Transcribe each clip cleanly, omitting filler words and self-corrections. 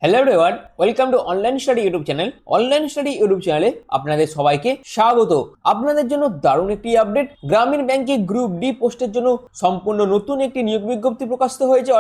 Hello everyone, welcome to online study YouTube channel. Online study YouTube চ্যানেলে আপনাদের সবাইকে স্বাগত। আপনাদের জন্য দারুণ একটি আপডেট। গ্রামীণ ব্যাংকে গ্রুপ ডি পোস্টের জন্য সম্পূর্ণ নতুন একটি নিয়োগ বিজ্ঞপ্তি প্রকাশিত হয়েছে।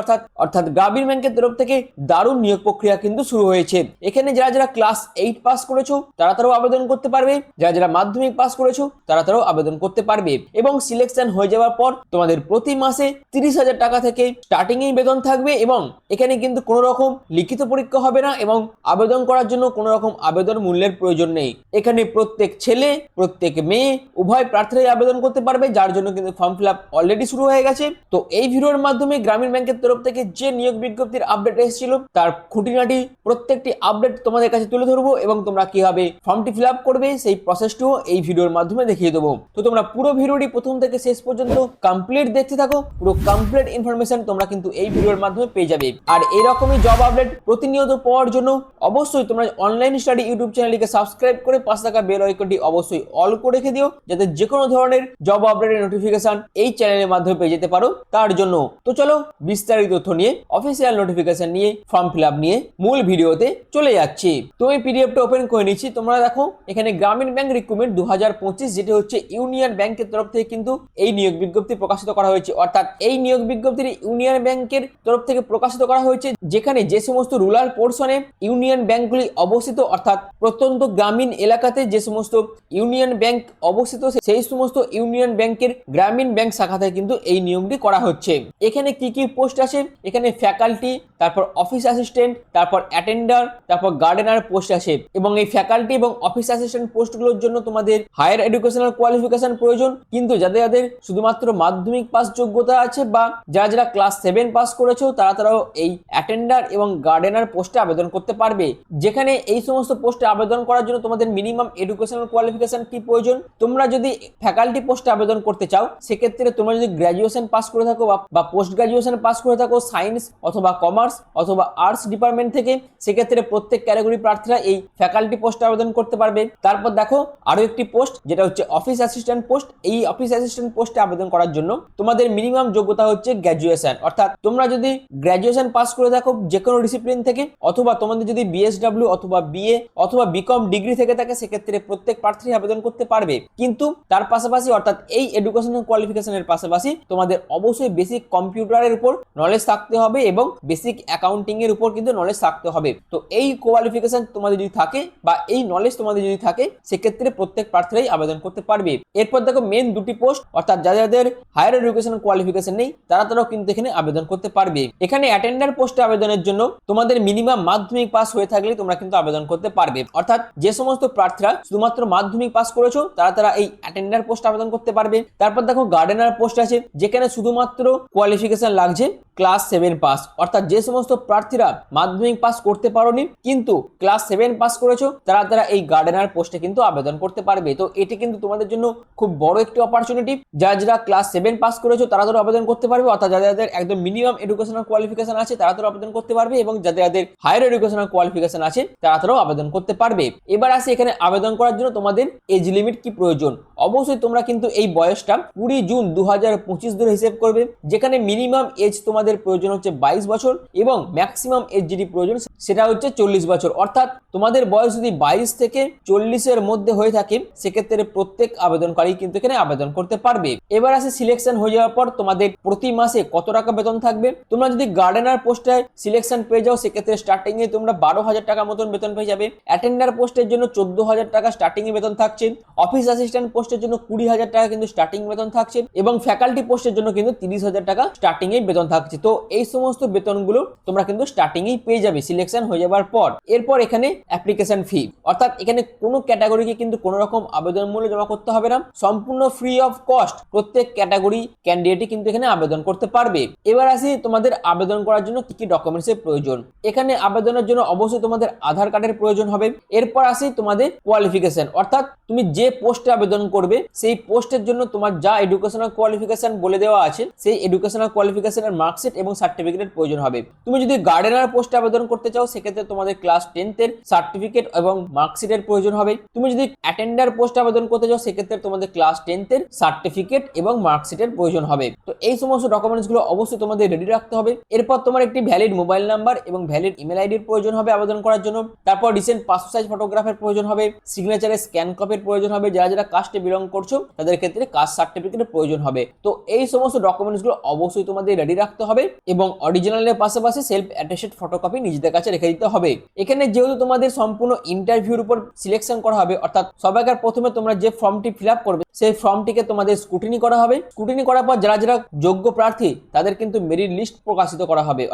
অর্থাৎ গ্রামীণ ব্যাংকের তরফ থেকে দারুণ নিয়োগ প্রক্রিয়া কিন্তু শুরু হয়েছে। এখানে যারা ক্লাস 8 পাস করেছো তারাও আবেদন করতে পারবে, যারা মাধ্যমিক পাস করেছো তারাও আবেদন করতে পারবে, এবং সিলেকশন হয়ে যাওয়ার পর তোমাদের প্রতি মাসে 30,000 টাকা থেকে স্টার্টিং এই বেতন থাকবে। এবং এখানে কিন্তু কোনো রকম লিখিত পরীক্ষা হবে না এবং আবেদন করার জন্য কোনো রকম আবেদন মূল্যের প্রয়োজন নেই। এখানে প্রত্যেক ছেলে প্রত্যেক মেয়ে উভয় প্রার্থীরাই আবেদন করতে পারবে, যার জন্য কিন্তু ফর্ম ফিল আপ অলরেডি শুরু হয়ে গেছে। তো এই ভিডিওর মাধ্যমে গ্রামীণ ব্যাংকের তরফ থেকে যে নিয়োগ বিজ্ঞপ্তির আপডেট এসেছিল তার খুঁটিনাটি প্রত্যেকটি আপডেট তোমাদের কাছে তুলে ধরবো, এবং তোমরা কিভাবে ফর্মটি ফিল আপ করবে সেই প্রসেসটিও এই ভিডিওর মাধ্যমে দেখিয়ে দেবো। তো তোমরা পুরো ভিডিওটি প্রথম থেকে শেষ পর্যন্ত কমপ্লিট দেখতে থাকো। পুরো কমপ্লিট ইনফরমেশন তোমরা কিন্তু এই ভিডিওর মাধ্যমে পেয়ে যাবে। আর এরকমই জব আপডেট প্রতিনিয়ত পাওয়ার জন্য অবশ্যই তোমরা অনলাইন স্টাডি ইউটিউব চ্যানেলটিকে সাবস্ক্রাইব করে পাশে থাকা বেল আইকনটি অবশ্যই অল করে রেখে দিও, যাতে যে কোনো ধরনের জব আপডেটের নোটিফিকেশন এই চ্যানেলের মাধ্যমে পেয়ে যেতে পারো তার জন্য। তো চলো বিস্তারিত তথ্য নিয়ে, অফিসিয়াল নোটিফিকেশন নিয়ে, ফর্ম ফিল আপ নিয়ে মূল ভিডিওতে চলে যাচ্ছি। তো এই পিডিএফটা ওপেন করে নিচ্ছি। তোমরা দেখো এখানে গ্রামীণ ব্যাংক রিক্রুটমেন্ট 2025, যেটি হচ্ছে ইউনিয়ন ব্যাংকের তরফ থেকে কিন্তু এই নিয়োগ বিজ্ঞপ্তি প্রকাশিত করা হয়েছে। অর্থাৎ এই নিয়োগ বিজ্ঞপ্তিটি ইউনিয়ন ব্যাংকের তরফ থেকে প্রকাশিত করা হয়েছে, যেখানে যে সমস্ত রুরাল পোর্শনে ইউনিয়ন ব্যাংকগুলি অবস্থিত, অর্থাৎ প্রত্যন্ত গ্রামীণ এলাকাতে যে সমস্ত ইউনিয়ন ব্যাংক অবস্থিত সেই সমস্ত ইউনিয়ন ব্যাংকের গ্রামীণ ব্যাংক শাখাতে কিন্তু এই নিয়োগটি করা হচ্ছে। এখানে কি কি পোস্ট আছে? এখানে ফ্যাকাল্টি, তারপর অফিস অ্যাসিস্ট্যান্ট, তারপর অ্যাটেন্ডার, তারপর গার্ডেনার পোস্ট আছে। এবং এই ফ্যাকাল্টি এবং অফিস অ্যাসিস্ট্যান্ট পোস্টগুলোর জন্য তোমাদের হায়ার এডুকেশনাল কোয়ালিফিকেশন প্রয়োজন, কিন্তু যাদের শুধুমাত্র মাধ্যমিক পাস যোগ্যতা আছে বা যারা ক্লাস 7 পাস করেছো তারাও এই অ্যাটেন্ডার এবং গার্ডেনার পোস্টে আবেদন করতে পারবে। যেখানে এই সমস্ত পোস্টে আবেদন করার জন্য তোমাদের মিনিমাম এডুকেশনাল কোয়ালিফিকেশন কি প্রয়োজন? তোমরা যদি ফ্যাকাল্টি পোস্টে আবেদন করতে চাও, সেক্ষেত্রে তোমরা যদি গ্র্যাজুয়েশন পাস করে থাকো বা পোস্ট গ্র্যাজুয়েশন পাস করে থাকো সায়েন্স অথবা কমার্স অথবা আর্টস ডিপার্টমেন্ট থেকে, সেক্ষেত্রে প্রত্যেক ক্যাটাগরি প্রার্থীরা এই ফ্যাকাল্টি পোস্টে আবেদন করতে পারবে। তারপর দেখো আরো একটি পোস্ট, যেটা হচ্ছে অফিস অ্যাসিস্ট্যান্ট পোস্ট। এই অফিস অ্যাসিস্ট্যান্ট পোস্টে আবেদন করার জন্য তোমাদের মিনিমাম যোগ্যতা হচ্ছে গ্র্যাজুয়েশন। অর্থাৎ তোমরা যদি গ্র্যাজুয়েশন পাস করে থাকো যে কোনো ডিসিপ্লিন থেকে, অথবা তোমাদের যদি বিএসডব্লিউ অথবা বিএ অথবা বিকম ডিগ্রি থেকে থাকে, সেক্ষেত্রে প্রত্যেক প্রার্থী আবেদন করতে পারবে। কিন্তু তার পাশাপাশি অর্থাৎ এই এডুকেশনাল কোয়ালিফিকেশনের পাশাপাশি তোমাদের অবশ্যই বেসিক কম্পিউটারের উপর নলেজ থাকতে হবে এবং বেসিক অ্যাকাউন্টিং এর উপর কিন্তু নলেজ থাকতে হবে। তো এই কোয়ালিফিকেশন তোমাদের যদি থাকে বা এই নলেজ তোমাদের যদি থাকে, সেক্ষেত্রে প্রত্যেক প্রার্থীরাই আবেদন করতে পারবে। এরপর দেখো মেন দুটি পোস্ট, অর্থাৎ যাদের হায়ার এডুকেশনাল কোয়ালিফিকেশন নেই তারাও কিন্তু এখানে আবেদন করতে পারবে। এখানে অ্যাটেন্ডার পোস্টে আবেদনের জন্য তোমাদের মিনিমাম মাধ্যমিক পাস হয়ে থাকলে তোমরা কিন্তু আবেদন করতে পারবে। অর্থাৎ যে সমস্ত প্রার্থীরা শুধুমাত্র মাধ্যমিক পাস করেছো তারা এই অ্যাটেন্ডার পোস্ট আবেদন করতে পারবে। তারপর দেখো গার্ডেনার পোস্ট আছে, যেখানে শুধুমাত্র কোয়ালিফিকেশন লাগছে ক্লাস 7 পাস। অর্থাৎ যে সমস্ত প্রার্থীরা মাধ্যমিক পাস করতে পারোনি কিন্তু ক্লাস 7 পাস করেছো তারা এই গার্ডেনার পোস্টে কিন্তু আবেদন করতে পারবে। তো এটি কিন্তু তোমাদের জন্য খুব বড় একটি অপরচুনিটি। যারা ক্লাস 7 পাস করেছো তারাও আবেদন করতে পারবে, অর্থাৎ যাদের একদম মিনিমাম এডুকেশনাল কোয়ালিফিকেশন আছে তারাও আবেদন করতে পারবে, এবং যাদের হায়ার এডুকেশনাল কোয়ালিফিকেশন আছে তারাও আবেদন করতে পারবে। এবার আসে এখানে আবেদন করার জন্য তোমাদের এজ লিমিট কি প্রয়োজন। অবশ্যই তোমরা কিন্তু এই বয়সটা 20 জুন 2025 ধরে হিসেব করবে, যেখানে মিনিমাম এজ তোমাদের প্রয়োজন হচ্ছে 22 বছর এবং ম্যাক্সিমাম এজ যেটি প্রয়োজন সেটা হচ্ছে 40 বছর। অর্থাৎ তোমাদের বয়স যদি 22 থেকে 40 এর মধ্যে হয়ে থাকে, সেক্ষেত্রে প্রত্যেক আবেদনকারী কিন্তু এখানে আবেদন করতে পারবে। এবার আসে সিলেকশন হয়ে যাওয়ার পর তোমাদের প্রতি মাসে কত টাকা বেতন থাকবে। তোমরা যদি গার্ডেনার পোস্টে সিলেকশন পেয়ে যাও, সেক্ষেত্রে স্টার্টিং এ তোমরা 12,000 টাকা মতন বেতন পেয়ে যাবে। অ্যাটেন্ডার পোস্টের জন্য 14,000 টাকা স্টার্টিং এ বেতন থাকছে। অফিস অ্যাসিস্ট্যান্ট পোস্টের জন্য 20,000 টাকা কিন্তু স্টার্টিং বেতন থাকছে, এবং ফ্যাকাল্টি পোস্টের জন্য কিন্তু 30,000 টাকা স্টার্টিং এ বেতন থাকছে। তো এই সমস্ত বেতনগুলো তোমরা কিন্তু স্টার্টিং এই পেয়ে যাবে সিলেকশন হয়ে যাবার পর। এরপর এখানে অ্যাপ্লিকেশন ফি, অর্থাৎ এখানে কোনো ক্যাটাগরিকে কিন্তু কোনো রকম আবেদন মূল্য জমা করতে হবে না, সম্পূর্ণ ফ্রি অফ কস্ট প্রত্যেক ক্যাটাগরি ক্যান্ডিডেটই কিন্তু এখানে আবেদন করতে পারবে। এবার আসি তোমাদের আবেদন করার জন্য কি কি ডকুমেন্টসের প্রয়োজন। এখানে আবেদনের জন্য অবশ্যই তোমাদের আধার কার্ডের প্রয়োজন হবে। এরপর আসি তোমাদের কোয়ালিফিকেশন, অর্থাৎ তুমি যে পোস্টে আবেদন করবে সেই পোস্টের জন্য তোমার যা এডুকেশনাল কোয়ালিফিকেশন বলে দেওয়া আছে সেই এডুকেশনাল কোয়ালিফিকেশনের মার্কশিট এবং সার্টিফিকেটের প্রয়োজন হবে। তুমি যদি গার্ডেনার পোস্টে আবেদন করতে চাও, সেক্ষেত্রে তোমাদের ক্লাস 10 এর সার্টিফিকেট এবং মার্কশিটের প্রয়োজন হবে। তুমি যদি অ্যাটেন্ডার পোস্টে আবেদন করতে চাও, সেক্ষেত্রে তোমাদের ক্লাস 10 এর সার্টিফিকেট এবং মার্কশিটের প্রয়োজন হবে। তো এই সমস্ত ডকুমেন্টস গুলো অবশ্যই তোমাদের রেডি রাখতে হবে। এরপর তোমার একটি ভ্যালিড মোবাইল নাম্বার এবং ভ্যালিড ভ্যালিড ইমেল আইডির প্রয়োজন হবে আবেদন করার জন্য। তারপর রিসেন্ট পাসপোর্ট সাইজ ফটোগ্রাফের প্রয়োজন হবে, সিগনেচারের স্ক্যান কপির প্রয়োজন হবে, যারা যারা কাস্টে বিলং করছো তাদের ক্ষেত্রে কাস্ট সার্টিফিকেটের প্রয়োজন হবে। তো এই সমস্ত ডকুমেন্টসগুলো অবশ্যই তোমাদের রেডি রাখতে হবে এবং অরিজিনালের পাশাপাশি সেলফ অ্যাটেস্টেড ফটোকপি নিজেদের কাছে রেখে দিতে হবে। এখানে যেহেতু তোমাদের সম্পূর্ণ ইন্টারভিউর উপর সিলেকশন করা হবে, অর্থাৎ সবাইকার প্রথমে তোমরা যে ফর্মটি ফিল আপ করবে সেই ফর্মটিকে তোমাদের স্ক্রুটিনি করা হবে। স্ক্রুটিনি করার পর যারা যারা যোগ্য প্রার্থী তাদের কিন্তু মেরিট লিস্ট প্রকাশিত করা হবে,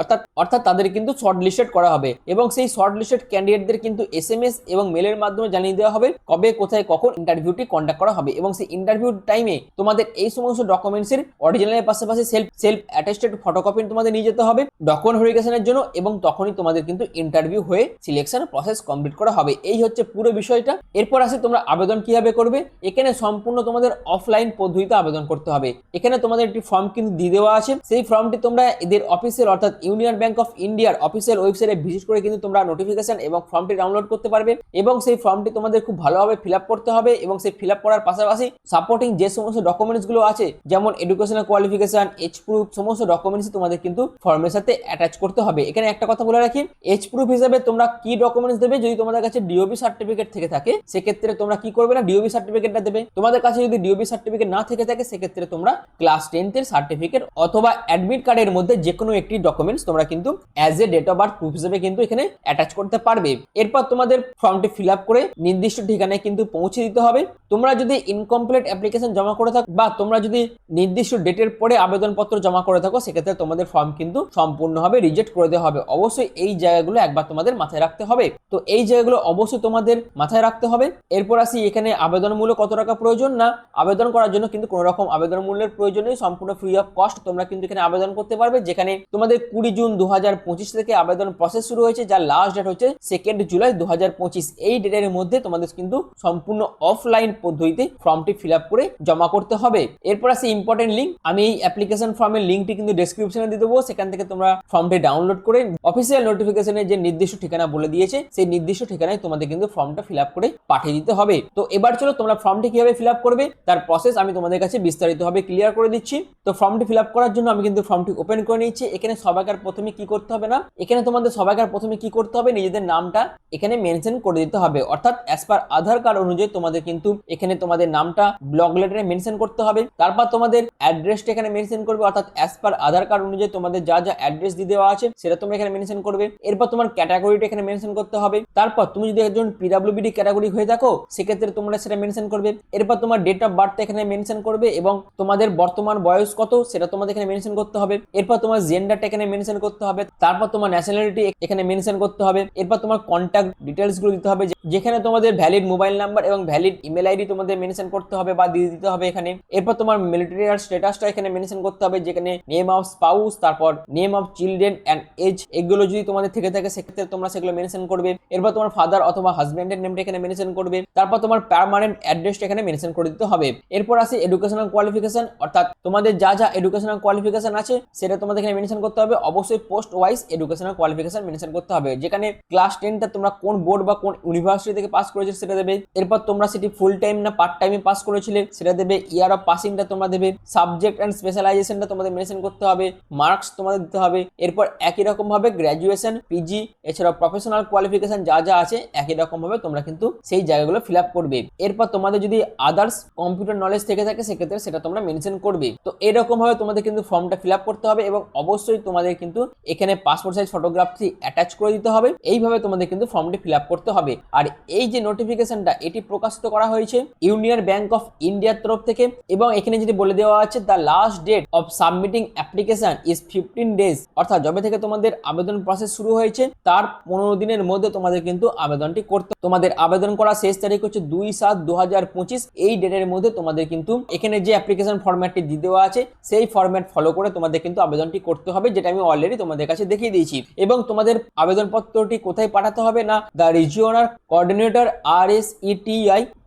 অর্থাৎ তাদের কিন্তু শর্ট লিস্টেড করা হবে এবং সেই শর্ট লিস্টেড ক্যান্ডিডেটদের কিন্তু SMS এবং মেলের মাধ্যমে জানিয়ে দেওয়া হবে কবে কোথায় কখন ইন্টারভিউটি কন্ডাক্ট করা হবে এবং সেই ইন্টারভিউ টাইমে তোমাদের এই সমস্ত ডকুমেন্টসের অরিজিনালের পাশাপাশি সেলফ অ্যাটেস্টেড ফটোকপি তোমাদের নিয়ে যেতে হবে ডকুমেন্ট ভেরিফিকেশনের জন্য এবং তখনই তোমাদের কিন্তু ইন্টারভিউ হয়ে সিলেকশন প্রসেস কমপ্লিট করা হবে। এই হচ্ছে পুরো বিষয়টা। এরপর আসে তোমরা আবেদন কিভাবে করবে। এখানে সম্পূর্ণ তোমাদের অফলাইন পদ্ধতিতে আবেদন করতে হবে। এখানে তোমাদের একটি ফর্ম কিন্তু দিয়ে দেওয়া আছে, সেই ফর্মটি তোমরা এদের অফিসিয়াল অর্থাৎ ইউনিয়ন ব্যাংক অফ ইন্ডিয়ার অফিসিয়াল ওয়েবসাইটে ভিজিট করে কিন্তু তোমরা নোটিফিকেশন এবং ফর্মটি ডাউনলোড করতে পারবে এবং সেই ফর্মটি তোমাদের খুব ভালোভাবে ফিল আপ করতে হবে এবং সেই ফিল আপ করার পাশাপাশি সাপোর্টিং যে সমস্ত ডকুমেন্টস গুলো আছে যেমন এডুকেশনাল কোয়ালিফিকেশন, এজ প্রুফ, সমস্ত ডকুমেন্টস তোমাদের কিন্তু ফর্মের সাথে অ্যাটাচ করতে হবে। এখানে একটা কথা বলে রাখি, এজ প্রুফ হিসেবে তোমরা কি ডকুমেন্টস দেবে, যদি তোমাদের কাছে ডিওবি সার্টিফিকেট থেকে থাকে সেক্ষেত্রে তোমরা কি করবে না ডিওবি সার্টিফিকেটটা দেবে। তোমাদের কাছে যদি ডিওবি সার্টিফিকেট না থেকে থাকে সেক্ষেত্রে তোমরা ক্লাস 10 এর সার্টিফিকেট অথবা অ্যাডমিট কার্ডের মধ্যে যে কোনো একটি ডকুমেন্টস তোমরা কিন্তু as a date of birth proof হিসেবে কিন্তু এখানে অ্যাটাচ করতে পারবে। এরপর তোমাদের ফর্মটি ফিল আপ করে নির্দিষ্ট ঠিকানায় কিন্তু পৌঁছে দিতে হবে। তোমরা যদি ইনকমপ্লিট অ্যাপ্লিকেশন জমা করে থাকো বা তোমরা যদি নির্দিষ্ট ডেটের পরে আবেদনপত্র জমা করে থাকো সেক্ষেত্রে তোমাদের ফর্ম কিন্তু সম্পূর্ণভাবে রিজেক্ট করে দেওয়া হবে। অবশ্যই এই জায়গাগুলো একবার তোমাদের মাথায় রাখতে হবে। তো এই জায়গাগুলো অবশ্যই তোমাদের মাথায় রাখতে হবে। এরপর আসি এখানে আবেদন মূল্য কত টাকা প্রয়োজন। না, আবেদন করার জন্য কিন্তু কোনো রকম আবেদন মূল্যের প্রয়োজন নেই, সম্পূর্ণ ফ্রি অফ কস্ট তোমরা কিন্তু এখানে আবেদন করতে পারবে। যেখানে তোমাদের 20 জুন 2025 থেকে আবেদন প্রসেস শুরু হয়েছে, যার লাস্ট ডেট হচ্ছে 2 জুলাই 2025। এই ডেটের মধ্যে তোমাদের কিন্তু সম্পূর্ণ অফলাইন পদ্ধতিতে ফর্মটি ফিল আপ করে জমা করতে হবে। এরপর আসি ইম্পর্টেন্ট লিঙ্ক। আমি এই অ্যাপ্লিকেশন ফর্মের লিঙ্কটি কিন্তু ডেসক্রিপশনে দিয়ে দেবো, সেখান থেকে তোমরা ফর্মটি ডাউনলোড করে অফিসিয়াল নোটিফিকেশনে যে নির্দিষ্ট ঠিকানা বলে দিয়েছে সেই নির্দিষ্ট ঠিকানায় তোমাদের কিন্তু ফর্মটা ফিল আপ করে পাঠিয়ে দিতে হবে। তো এবার চলো তোমরা ফর্মটি কিভাবে ফিল আপ করবে তার প্রসেস আমি তোমাদের কাছে বিস্তারিতভাবে ক্লিয়ার করে দিচ্ছি। তো ফর্মটি ফিল আপ করার জন্য আমি কিন্তু ফর্মটি ওপেন করে নিচ্ছি। এখানে সবাইকার প্রথমে কি করতে হবে, না এখানে তোমাদের সবাইকার প্রথমে কি করতে হবে, নিজেদের নামটা এখানে মেনশন করে দিতে হবে। অর্থাৎ অ্যাজ পার আধার কার্ড অনুযায়ী তোমাদের কিন্তু এখানে তোমাদের নামটা ব্লক লেটারে মেনশন করতে হবে। তারপর তোমাদের অ্যাড্রেসটা এখানে মেনশন করবে, অর্থাৎ অ্যাজ পার আধার কার্ড অনুযায়ী তোমাদের যা যা অ্যাড্রেস দিয়ে দেওয়া আছে সেটা তোমরা এখানে মেনশন করবে। এরপর তোমার ক্যাটাগরিটা এখানে মেনশন করতে হবে। তারপর তুমি যদি একজন পিডব্লিউডি ক্যাটাগরি হয়ে থাকো সেক্ষেত্রে তোমরা সেটা মেনশন করবে। এরপর তোমার ডেট অফ বার্থ এখানে মেনশন করবে এবং তোমাদের বর্তমান বয়স কত সেটা তোমাদের এখানে মেনশন করতে হবে। এরপর তোমার জেন্ডারটা এখানে মেনশন করতে হবে। তারপর তোমার ন্যাশনালিটি এখানে মেনশন করতে হবে। এরপর তোমার কন্ট্যাক্ট ডিটেলস গুলো দিতে হবে, যেখানে তোমাদের ভ্যালিড মোবাইল নাম্বার এবং ভ্যালিড ইমেল আইডি তোমাদের মেনশন করতে হবে বা দিয়ে দিতে হবে এখানে। এরপর তোমার মিলিটারি আর স্ট্যাটাসটা এখানে মেনশন করতে হবে, যেখানে নেম অফ স্পাউস, তারপর name of children and age, এগুলো যদি তোমাদের থেকে থাকে সেক্ষেত্রে তোমরা সেগুলো মেনশন করবে। এরপর তোমার ফাদার অথবা হাজবেন্ডের নেমটা এখানে মেনশন করবে। তারপর তোমার পার্মানেন্ট অ্যাড্রেসটা এখানে মেনশন করে দিতে হবে। এরপর আসে এডুকেশনাল কোয়ালিফিকেশন, অর্থাৎ তোমাদের যা যা এডুকেশনাল কোয়ালিফিকেশন আছে সেটা তোমাদের এখানে মেনশন করতে হবে। অবশ্যই post wise educational qualification mention করতে হবে, যেখানে ক্লাস 10টা তোমরা কোন বোর্ড বা কোন ইউনিভার্সিটি থেকে পাস করেছো সেটা দেবে। এরপর তোমরা সেটি ফুল টাইম না পার্ট টাইমে পাস করেছিলে সেটা দেবে। ইয়ার অফ পাসিংটা তোমরা দেবে। সাবজেক্ট এন্ড স্পেশালাইজেশনটা তোমাদের মেনশন করতে হবে। মার্কস তোমাদের দিতে হবে। এরপর একই রকম ভাবে গ্র্যাজুয়েশন, পিজি এছাড়াও প্রফেশনাল কোয়ালিফিকেশন যা যা আছে একই রকম ভাবে তোমরা কিন্তু সেই জায়গাগুলো ফিল আপ করবে। এরপর তোমাদের যদি আদার্স কম্পিউটার নলেজ থেকে থাকে সেক্ষেত্রে সেটা তোমরা মেনশন করবে। তো এরকম ভাবে তোমাদের কিন্তু ফর্মটা ফিল আপ করতে হবে এবং অবশ্যই তোমাদের কিন্তু এখানে পাসপোর্ট সাইজ ফটোগ্রাফটি অ্যাটাচ করে দিতে হবে। এইভাবে তোমাদের কিন্তু ফর্মটি ফিল আপ করতে হবে। আর এই যে নোটিফিকেশনটা এটি প্রকাশিত করা হয়েছে ইউনিয়ন ব্যাংক অফ ইন্ডিয়ার তরফ থেকে এবং এখানে যেটি বলে দেওয়া আছে the last date of submitting application is 15 days, অর্থাৎ যবে থেকে তোমাদের আবেদন প্রসেস শুরু হয়েছে তার 15 দিনের মধ্যে তোমাদের কিন্তু আবেদনটি করতে। তোমাদের আবেদন করা শেষ তারিখ হচ্ছে 2/7/2025। এই ডেটের মধ্যে তোমাদের কিন্তু এখানে যে অ্যাপ্লিকেশন ফরম্যাটটি দিয়ে দেওয়া আছে সেই ফরম্যাট ফলো করে তোমাদের কিন্তু আবেদনটি করতে হবে, যেটা আমি অলরেডি তোমাদের কাছে দেখিয়ে দিয়েছি। এবং তোমাদের আবেদনপত্রটি কোথায় পাঠাতে হবে, না the regional coordinator RSETI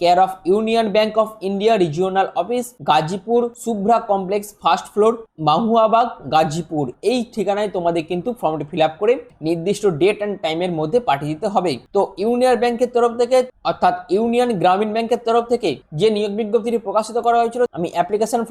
care of union bank of India regional office Ghazipur Shubhra complex first floor Mahuabagh Ghazipur. এই ঠিকানায় তোমাদের কিন্তু ফর্মটি ফিল আপ করে নির্দিষ্ট ডেট অ্যান্ড টাইমের মধ্যে পাঠিয়ে দিতে হবে। তো ইউনিয়ন ব্যাংকের তরফ থেকে অর্থাৎ ইউনিয়ন গ্রামীণ ব্যাংকের তরফ থেকে যে নিয়োগ বিজ্ঞপ্তিটি প্রকাশিত করা হয়েছিল আমি অ্যাপ্লিকেশন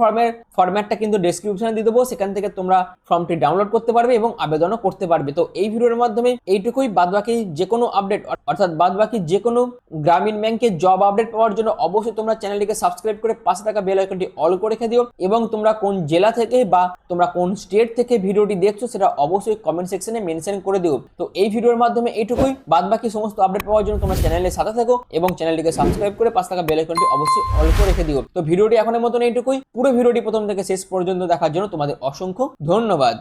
ফরম্যাটটা কিন্তু ডেসক্রিপশনে দিয়ে দেবো, সেখান থেকে তোমরা ফর্মটি ডাউনলোড করতে পারবে এবং আবেদনও করতে পারবে। তো এই ভিডিওর মাধ্যমে এইটুকুই। বাদবাকি যে কোনো আপডেট অর্থাৎ বাদবাকি যে কোনো গ্রামীণ ব্যাংকের জব আপডেট পাওয়ার জন্য অবশ্যই তোমরা চ্যানেলটিকে সাবস্ক্রাইব করে পাশে থাকা বেল আইকনটি অল করে রেখে দিও, এবং তোমরা কোন জেলা থেকে বা তোমরা কোন স্টেট থেকে ভিডিওটি দেখছো সেটা অবশ্যই কমেন্ট সেকশনে মেনশন করে দিও। তো এই ভিডিওর মাধ্যমে এইটুকুই। বাদবাকি সমস্ত আপডেট পাওয়ার জন্য তোমরা চ্যানেলের সাথে থাকো এবং চ্যানেলটিকে সাবস্ক্রাইব করে পাশে থাকা বেল আইকনটি অবশ্যই অল করে রেখে দিও। তো ভিডিওটি এখনের মতন এইটুকুই। পুরো ভিডিওটি প্রথম থেকে শেষ পর্যন্ত দেখার জন্য তোমাদের অসংখ্য ধন্যবাদ।